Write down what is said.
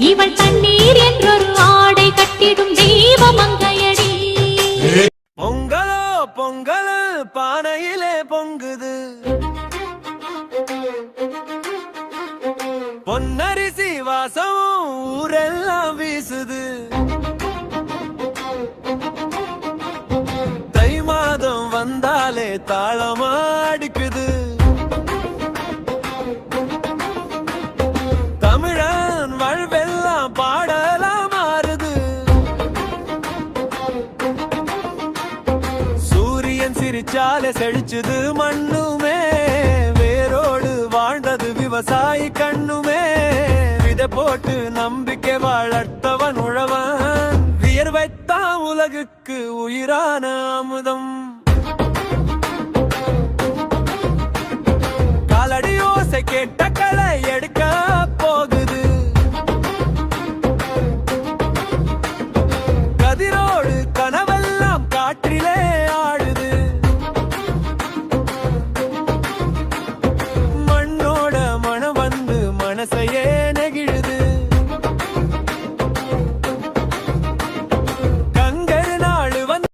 இவள் தண்ணீர் என்றொரு ஆடை கட்டிடும் தெய்வ மங்கையடி. பொங்கலோ பொங்கல் பானையிலே பொங்குது, பொன்னரிசி வாசம் ஊரெல்லாம் வீசுது. தை மாதம் வந்தாலே தாளமா அடிக்குது. தமிழன் வாழ்வெல்லாம் பாடலாம் மாறுது. சூரியன் சிரிச்சாலே செழிச்சுது மண்ணுமே, வேரோடு வாழ்ந்தது விவசாயி கண்ணுமே. விதை போட்டு நம்பிக்கை வளர்த்தவன் உழவன், வியர்வைத்தான் உலகுக்கு உயிரான அமுதம்.